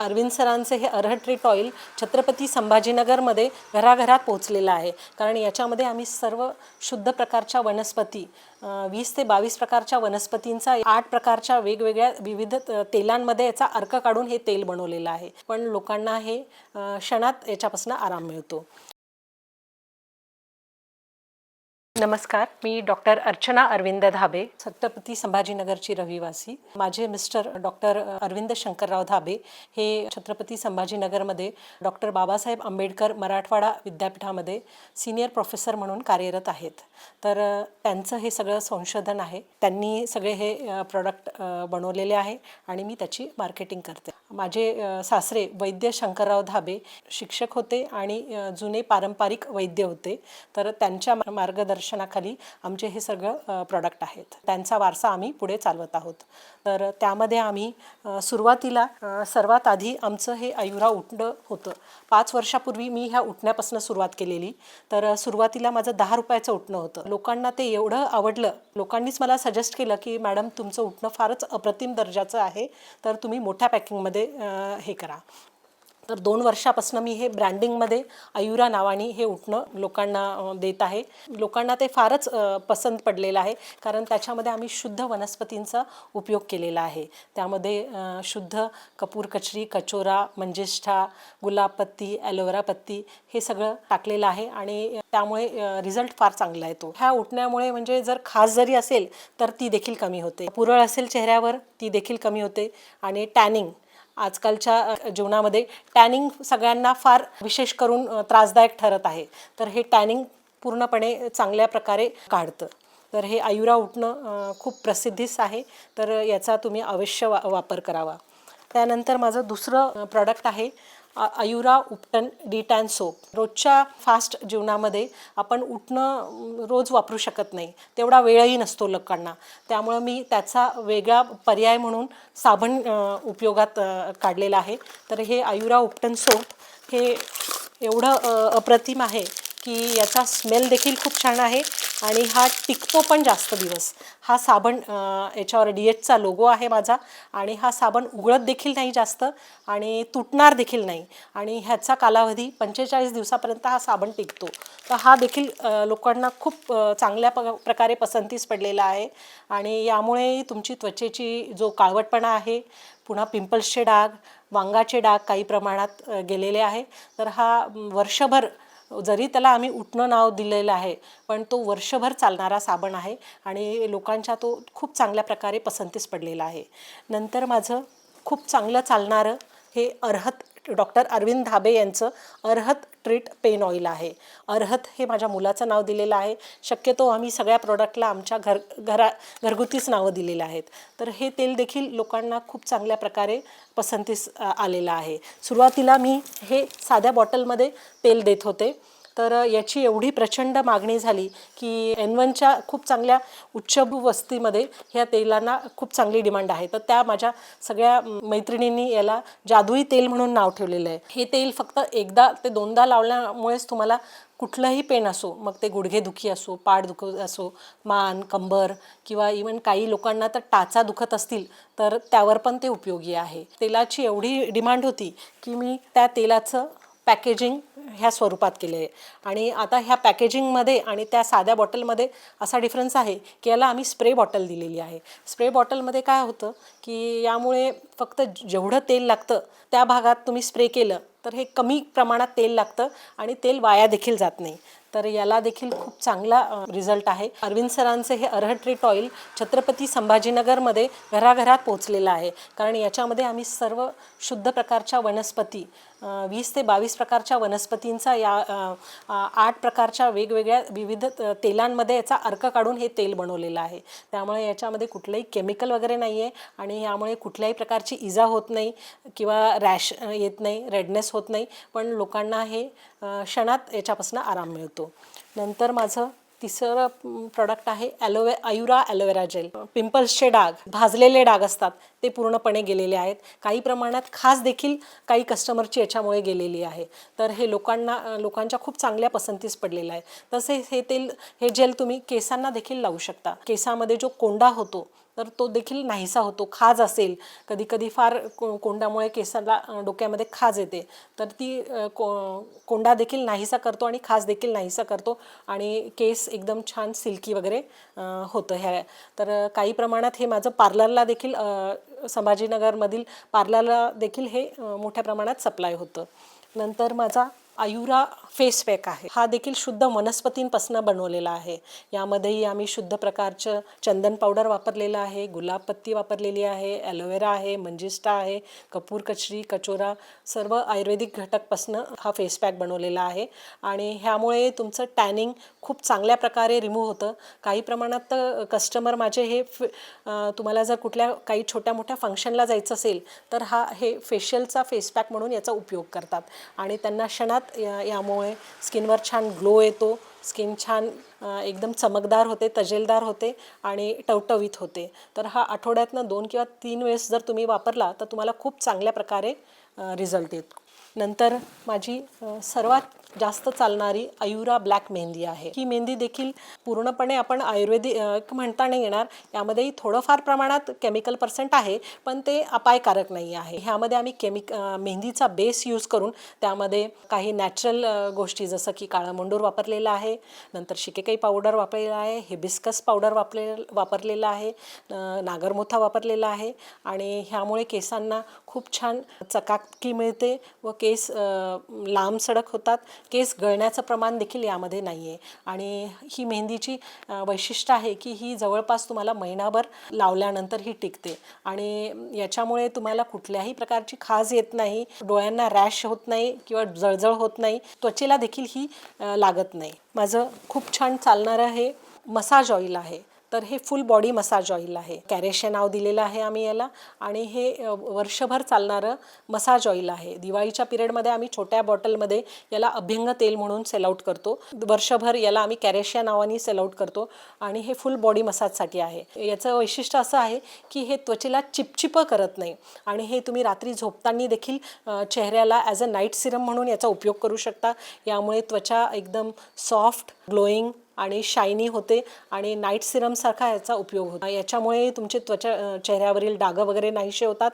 अरविंद सरांचे हे अर्हत treat oil Chhatrapati संभाजीनगरमध्ये घराघरात पोहोचलेलं आहे. कारण याच्यामध्ये आम्ही सर्व शुद्ध प्रकारच्या वनस्पती 20 ते 22 प्रकारच्या वनस्पतींचा 8 प्रकारच्या वेगवेगळ्या विविध तेलांमध्ये याचा अर्क काढून हे तेल बनवलेलं आहे. पण लोकांना हे क्षणात याच्यापासून आराम मिळतो. नमस्कार, मी डॉक्टर अर्चना अरविंद धाबे, छत्रपती संभाजीनगरची रहिवासी. माझे मिस्टर डॉक्टर अरविंद शंकरराव धाबे हे छत्रपती संभाजीनगरमध्ये डॉक्टर बाबासाहेब आंबेडकर मराठवाडा विद्यापीठामध्ये सिनियर प्रोफेसर म्हणून कार्यरत आहेत. तर त्यांचं हे सगळं संशोधन आहे. त्यांनी सगळे हे प्रोडक्ट बनवलेले आहे आणि मी त्याची मार्केटिंग करते. माझे सासरे वैद्य शंकरराव धाबे शिक्षक होते आणि जुने पारंपरिक वैद्य होते. तर त्यांच्या मार्गदर्शनाखाली आमचे हे सगळं प्रोडक्ट आहेत. त्यांचा वारसा आम्ही पुढे चालवत आहोत. तर त्यामध्ये आम्ही सुरुवातीला सर्वात आधी आमचं हे आयुरा उठणं होतं. 5 वर्षापूर्वी मी ह्या उठण्यापासून सुरुवात केलेली. तर सुरुवातीला माझं 10 रुपयाचं उठणं होतं. लोकांना ते एवढं आवडलं, लोकांनीच मला सजेस्ट केलं की मॅडम तुमचं उठणं फारच अप्रतिम दर्जाचं आहे, तर तुम्ही मोठ्या पॅकिंगमध्ये हे करा. तर 2 वर्षापासून मी हे ब्रँडिंगमध्ये आयुरा नावाने हे उठणं लोकांना देत आहे. लोकांना ते फारच पसंत पडलेलं आहे, कारण त्याच्यामध्ये आम्ही शुद्ध वनस्पतींचा उपयोग केलेला आहे. त्यामध्ये शुद्ध कपूर कचरी, कचोरा, मंजिष्ठा, गुलाबपत्ती, ॲलोवेरा पत्ती हे सगळं टाकलेलं आहे आणि त्यामुळे रिझल्ट फार चांगला येतो. ह्या उठण्यामुळे म्हणजे जर खाज जरी असेल तर ती देखील कमी होते. पुरळ असेल चेहऱ्यावर ती देखील कमी होते. आणि टॅनिंग आजकालच्या जीवनामध्ये टॅनिंग सगळ्यांना फार विशेष करून त्रासदायक ठरत आहे. तर हे टॅनिंग पूर्णपणे चांगल्या प्रकारे काढतं. तर हे आयुरा उठणं खूप प्रसिद्धीस आहे. तर याचा तुम्ही अवश्य वापर करावा. त्यानंतर माझं दुसरं प्रॉडक्ट आहे आयुरा उपटन डिटॅन सोप. रोजच्या फास्ट जीवनामध्ये आपण उठणं रोज वापरू शकत नाही, तेवढा वेळही नसतो लोकांना. त्यामुळं मी त्याचा वेगळा पर्याय म्हणून साबण उपयोगात काढलेला आहे. तर हे आयुरा उपटन सोप हे एवढं अप्रतिम आहे की याचा स्मेल देखील खूप छान आहे आणि हा टिकतो पण जास्त दिवस. हा साबण याच्यावर DHचा लोगो आहे माझा आणि हा साबण उघळत देखील नाही जास्त आणि तुटणार देखील नाही आणि ह्याचा कालावधी 45 दिवसापर्यंत हा साबण टिकतो. तर हा देखील लोकांना खूप चांगल्या प्रकारे पसंतीस पडलेला आहे आणि यामुळे तुमची त्वचेची जो काळवटपणा आहे, पुन्हा पिंपल्सचे डाग, वांगाचे डाग काही प्रमाणात गेलेले आहे. तर हा वर्षभर, जरी त्याला आम्ही उठणं नाव दिलेलं आहे, पण तो वर्षभर चालणारा साबण आहे आणि लोकांच्या तो खूप चांगल्या प्रकारे पसंतीस पडलेला आहे. नंतर माझं खूप चांगलं चालणारं हे अर्हत डॉक्टर अरविंद धाबे यांचं अर्हत ट्रीट पेन ऑइल आहे. अर्हत हे माझ्या मुलाचं नाव दिलेलं आहे. शक्यतो आम्ही सगळ्या प्रोडक्टला आमच्या घरगुतीच नावं दिलेलं आहेत. तर हे तेल देखील लोकांना खूप चांगल्या प्रकारे पसंतीस आलेलं आहे. सुरुवातीला मी हे साध्या बॉटलमध्ये तेल देत होते. तर याची एवढी प्रचंड मागणी झाली की N1च्या खूप चांगल्या उच्चभू वस्तीमध्ये ह्या तेलांना खूप चांगली डिमांड आहे. तर त्या माझ्या सगळ्या मैत्रिणींनी याला जादुई तेल म्हणून नाव ठेवलेलं आहे. हे तेल फक्त 1दा ते 2दा लावल्यामुळेच तुम्हाला कुठलंही पेन असो, मग ते गुडघेदुखी असो, पाठ दुखत असो, मान, कंबर किंवा इवन काही लोकांना तर टाचा दुखत असतील तर त्यावर पण ते उपयोगी आहे. तेलाची एवढी डिमांड होती की मी त्या तेलाचं पॅकेजिंग ह्या स्वरूपात केले आहे. आणि आता ह्या पॅकेजिंगमध्ये आणि त्या साध्या बॉटलमध्ये असा डिफरन्स आहे की याला आम्ही स्प्रे बॉटल दिलेली आहे. स्प्रे बॉटलमध्ये काय होतं की यामुळे फक्त जेवढं तेल लागतं त्या भागात तुम्ही स्प्रे केलं तर हे कमी प्रमाणात तेल लागतं आणि तेल वाया देखील जात नाही. तर याला देखील खूप चांगला रिझल्ट आहे. अरविंद सरांचे हे अर्हत ट्रीट ऑइल छत्रपती संभाजीनगरमध्ये घराघरात पोहोचलेलं आहे. कारण याच्यामध्ये आम्ही सर्व शुद्ध प्रकारच्या वनस्पती 20 ते 22 प्रकारच्या वनस्पतींचा 8 प्रकारच्या वेगवेगळ्या विविध तेलांमध्ये याचा अर्क काढून हे तेल बनवलेलं आहे. त्यामुळे याच्यामध्ये कुठलंही केमिकल वगैरे नाही आहे आणि यामुळे कुठल्याही प्रकारची इजा होत नाही किंवा रॅश येत नाही, रेडनेस होत नाही. पण लोकांना हे क्षणात याच्यापासून आराम मिळतो. नंतर माझं तिसरं प्रॉडक्ट आहे आयुरा ॲलोवेरा जेल. पिंपल्सचे डाग, भाजलेले डाग असतात ते पूर्णपणे गेलेले आहेत. काही प्रमाणात खाज देखील काही कस्टमरची याच्यामुळे गेलेली आहे. तर हे लोकांच्या खूप चांगल्या पसंतीस पडलेलं आहे. तसेच हे जेल तुम्ही केसांना देखील लावू शकता. केसामध्ये जो कोंडा होतो तर तो देखील नाहीसा होतो. खाज असेल, कधी कधी फार कोंडामुळे केसाला डोक्यामध्ये खाज येते, तर ती कोंडा देखील नाहीसा करतो आणि खाज देखील नाहीसा करतो आणि केस एकदम छान सिल्की वगैरे होतं. तर काही प्रमाणात हे माझं पार्लरला देखील संभाजीनगरमधील पार्लरला देखील हे मोठ्या प्रमाणात सप्लाय होतं. नंतर माझा आयुरा फेस पॅक आहे. हा देखील शुद्ध वनस्पतींपासून बनवलेला आहे. यामध्येही आम्ही शुद्ध प्रकारचं चंदन पावडर वापरलेलं आहे, गुलाबपत्ती वापरलेली आहे, ॲलोवेरा आहे, मंजिष्टा आहे, कपूर कचरी, कचोरा, सर्व आयुर्वेदिक घटकपासून हा फेस पॅक बनवलेला आहे. आणि ह्यामुळे तुमचं टॅनिंग खूप चांगल्या प्रकारे रिमूव्ह होतं. काही प्रमाणात तर कस्टमर माझे हे तुम्हाला जर कुठल्या काही छोट्या मोठ्या फंक्शनला जायचं असेल तर हे फेशियलचा फेस पॅक म्हणून याचा उपयोग करतात आणि त्यांना क्षणात यामुळे स्किनवर छान ग्लो येतो. स्किन छान एकदम चमकदार होते, तजेलदार होते आणि टवटवीत होते. तर हा आठवड्यातनं 2 किंवा 3 वेळेस जर तुम्ही वापरला तर तुम्हाला खूप चांगल्या प्रकारे रिझल्ट येतो. नंतर माझी सर्वात जास्त चालणारी आयुरा ब्लॅक मेहंदी आहे. ही मेहंदी देखील पूर्णपणे आपण आयुर्वेदिक म्हणता नाही येणार. यामध्येही थोडंफार प्रमाणात केमिकल पर्सेंट आहे, पण ते अपायकारक नाही आहे. ह्यामध्ये आम्ही मेहंदीचा बेस यूज करून त्यामध्ये काही नॅचरल गोष्टी जसं की काळा मंडूर वापरलेला आहे, नंतर शिकेकाई पावडर वापरलेला आहे, हिबिस्कस पावडर वापरलेला आहे, नागरमोथा वापरलेला आहे आणि ह्यामुळे केसांना खूप छान चकाकी मिळते व केस लांब सडक होतात. केस गळण्याचं प्रमाण देखील यामध्ये नाही आहे. आणि ही मेहंदीची वैशिष्ट्य आहे की ही जवळपास तुम्हाला महिनाभर लावल्यानंतर ही टिकते आणि याच्यामुळे तुम्हाला कुठल्याही प्रकारची खाज येत नाही, डोळ्यांना रॅश होत नाही किंवा जळजळ होत नाही, त्वचेला देखील ही लागत नाही. माझं खूप छान चालणारं हे मसाज ऑइल आहे. तर हे फुल बॉडी मसाज ऑइल आहे. कॅरेशे नाव दिलेलं आहे आम्ही याला आणि हे वर्षभर चालणारं मसाज ऑइल आहे. दिवाळीच्या पिरियडमध्ये आम्ही छोट्या बॉटलमध्ये याला अभ्यंग तेल म्हणून सेल आउट करतो. वर्षभर याला आम्ही कॅरेशिया नावाने सेल आउट करतो आणि हे फुल बॉडी मसाजसाठी आहे. याचं वैशिष्ट्य असं आहे की हे त्वचेला चिपचिपं करत नाही आणि हे तुम्ही रात्री झोपताना देखील चेहऱ्याला ॲज अ नाईट सिरम म्हणून याचा उपयोग करू शकता. यामुळे त्वचा एकदम सॉफ्ट, ग्लोईंग आणि शायनी होते आणि नाईट सिरमसारखा याचा उपयोग होतो. याच्यामुळे तुमचे चेहऱ्यावरील डाग वगैरे नाहीसे होतात,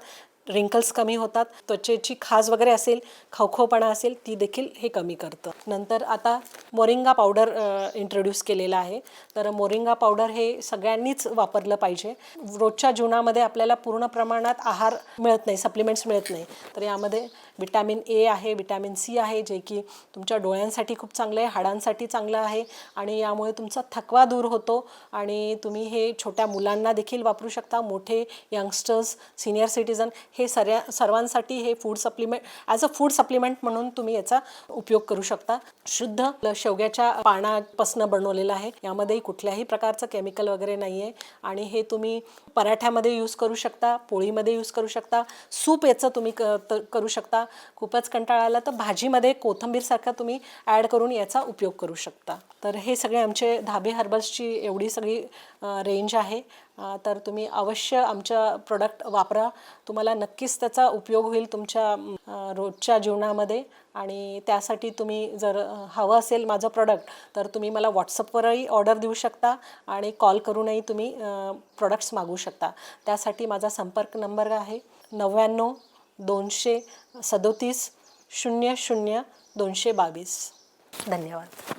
रिंकल्स कमी होतात, त्वचेची खाज वगैरे असेल, खवखवपणा असेल, ती देखील हे कमी करतं. नंतर आता मोरिंगा पावडर इंट्रोड्यूस केलेला आहे. तर मोरिंगा पावडर हे सगळ्यांनीच वापरलं पाहिजे. रोजच्या जीवनामध्ये आपल्याला पूर्ण प्रमाणात आहार मिळत नाही, सप्लिमेंट्स मिळत नाही. तर यामध्ये विटॅमिन ए आहे, विटॅमिन सी आहे, जे की तुमच्या डोळ्यांसाठी खूप चांगलं आहे, हाडांसाठी चांगलं आहे आणि यामुळे तुमचा थकवा दूर होतो आणि तुम्ही हे छोट्या मुलांना देखील वापरू शकता. मोठे यंगस्टर्स, सिनियर सिटीजन हे सर्वांसाठी हे food supplement as a food supplement म्हणून तुम्ही याचा उपयोग करू शकता. शुद्ध शेवग्याच्या पानापासून बनवलेलं आहे. यामध्ये कुठल्याही प्रकारचं केमिकल वगैरे नाही आहे आणि हे तुम्ही पराठ्यामध्ये यूज करू शकता, पोळीमध्ये यूज करू शकता, सूप याचं तुम्ही करू शकता. खूपच कंटाळा आला तर भाजीमध्ये कोथिंबीरसारखा तुम्ही ॲड करून याचा उपयोग करू शकता. तर हे सगळे आमचे धाबे हर्बल्सची एवढी सगळी रेंज आहे. तर तुम्ही अवश्य आमच्या प्रोडक्ट वापरा. तुम्हाला नक्कीच त्याचा उपयोग होईल तुमच्या रोजच्या जीवनामध्ये आणि त्यासाठी तुम्ही जर हवं असेल माझं प्रोडक्ट तर तुम्ही मला व्हॉट्सअपवरही ऑर्डर देऊ शकता आणि कॉल करूनही तुम्ही प्रोडक्ट्स मागवू शकता. त्यासाठी माझा संपर्क नंबर आहे 99 237 00 222. धन्यवाद.